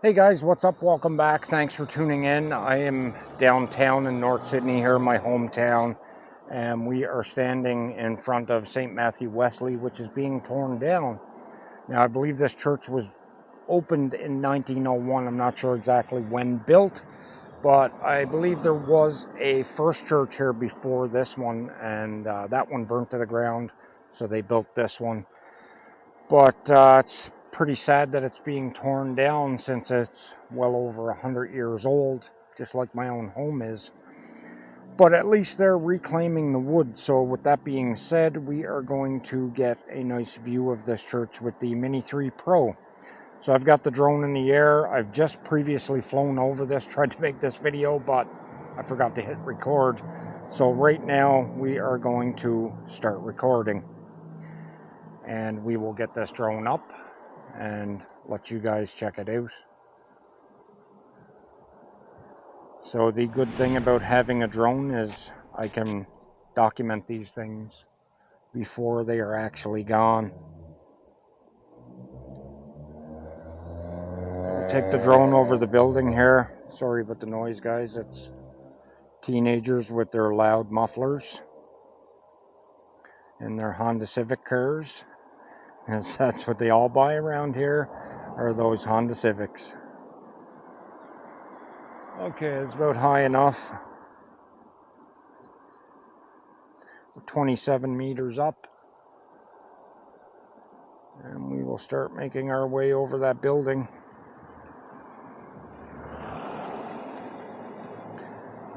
Hey guys, what's up? Welcome back. Thanks for tuning in. I am downtown in North Sydney here, my hometown, and we are standing in front of St. Mathew, Westley, which is being torn down. Now, I believe this church was opened in 1901. I'm not sure exactly when built, but I believe there was a first church here before this one, and that one burnt to the ground, so they built this one. But it's pretty sad that it's being torn down since it's well over 100 years old, just like my own home is. But at least they're reclaiming the wood. So with that being said, we are going to get a nice view of this church with the Mini 3 Pro. So I've got the drone in the air. I've just previously flown over this, tried to make this video, but I forgot to hit record. So right now we are going to start recording. And we will get this drone up and let you guys check it out. So the good thing about having a drone is I can document these things before they are actually gone. I'll take the drone over the building here. Sorry about the noise, guys. It's teenagers with their loud mufflers and their Honda Civic cars. And that's what they all buy around here, are those Honda Civics. Okay, it's about high enough. We're 27 meters up. And we will start making our way over that building.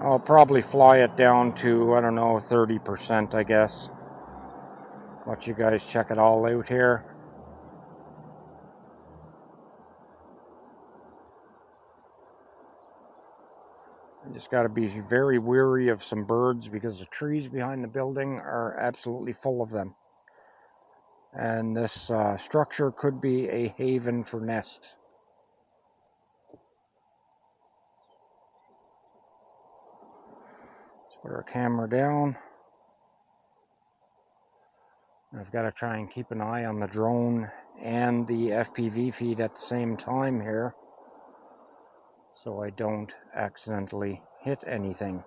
I'll probably fly it down to, I don't know, 30%, I guess. Let you guys check it all out here. I just got to be very wary of some birds because the trees behind the building are absolutely full of them. And this structure could be a haven for nests. Let's put our camera down. I've got to try and keep an eye on the drone and the FPV feed at the same time here, so I don't accidentally hit anything.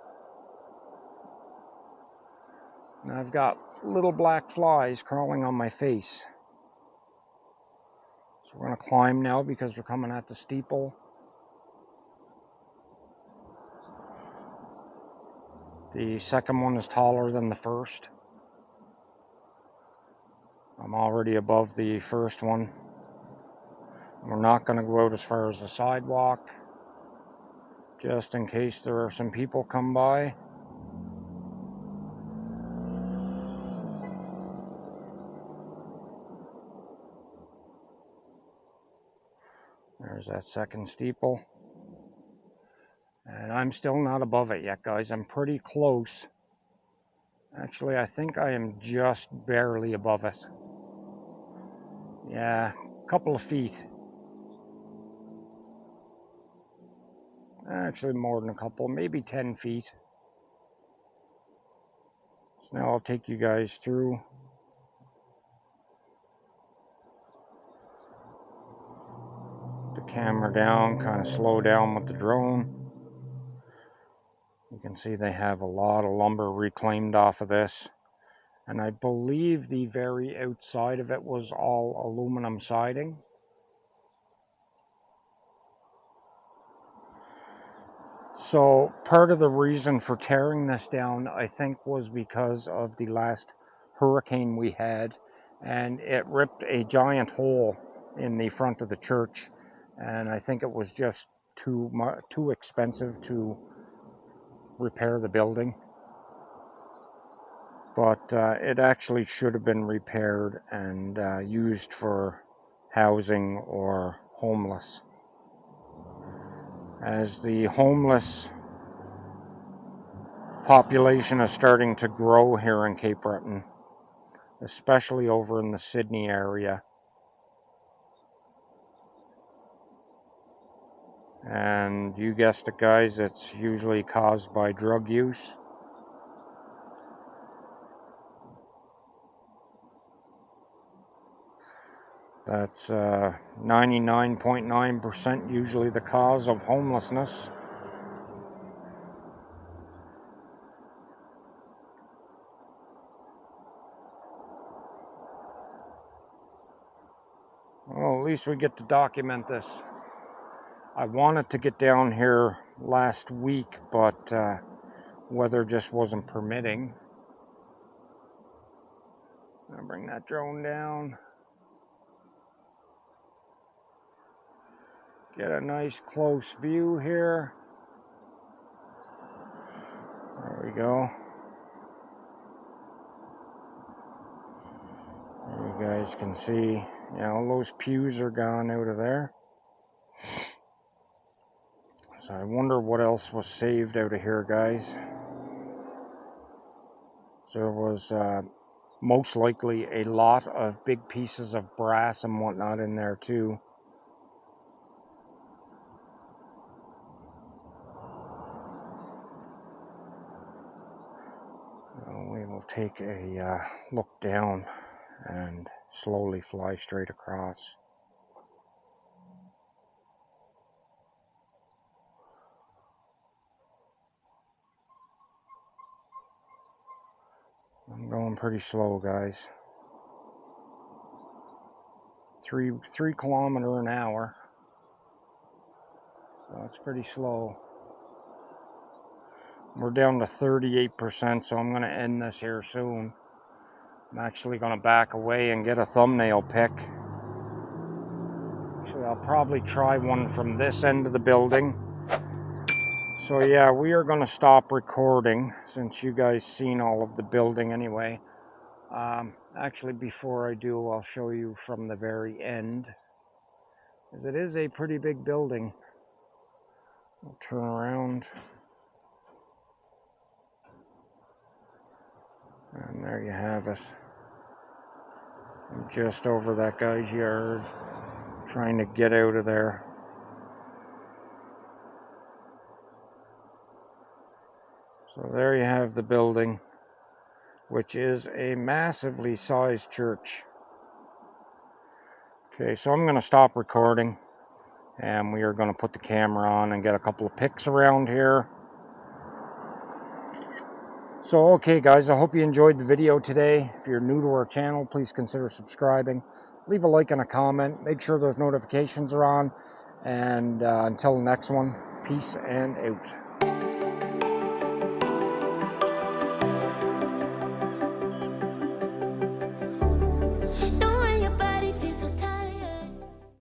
And I've got little black flies crawling on my face. So we're going to climb now because we're coming at the steeple. The second one is taller than the first. I'm already above the first one. We're not going to go out as far as the sidewalk, just in case there are some people come by. There's that second steeple. And I'm still not above it yet, guys. I'm pretty close. Actually, I think I am just barely above it. Yeah, a couple of feet. Actually, more than a couple, maybe 10 feet. So now I'll take you guys through. The camera down, kind of slow down with the drone. You can see they have a lot of lumber reclaimed off of this. And I believe the very outside of it was all aluminum siding. So part of the reason for tearing this down, I think, was because of the last hurricane we had. And it ripped a giant hole in the front of the church. And I think it was just too expensive to repair the building. But it actually should have been repaired and used for housing or homeless. As the homeless population is starting to grow here in Cape Breton, especially over in the Sydney area. And you guessed it, guys, it's usually caused by drug use. That's 99.9% usually the cause of homelessness. Well, at least we get to document this. I wanted to get down here last week, but weather just wasn't permitting. I'll bring that drone down. Get a nice close view here. There we go. There you guys can see, all those pews are gone out of there. So I wonder what else was saved out of here, guys. There was most likely a lot of big pieces of brass and whatnot in there too. We will take a look down and slowly fly straight across. I'm going pretty slow, guys. 3 kilometers an hour. So it's pretty slow. We're down to 38%, so I'm going to end this here soon. I'm actually going to back away and get a thumbnail pic. Actually, I'll probably try one from this end of the building. So yeah, we are going to stop recording since you guys seen all of the building anyway. Actually, before I do, I'll show you from the very end, as it is a pretty big building. I'll turn around. And there you have it. I'm just over that guy's yard, trying to get out of there. So there you have the building, which is a massively sized church. Okay, so I'm going to stop recording, and we are going to put the camera on and get a couple of pics around here. So, okay guys, I hope you enjoyed the video today. If you're new to our channel, please consider subscribing. Leave a like and a comment. Make sure those notifications are on. And until the next one, peace and out.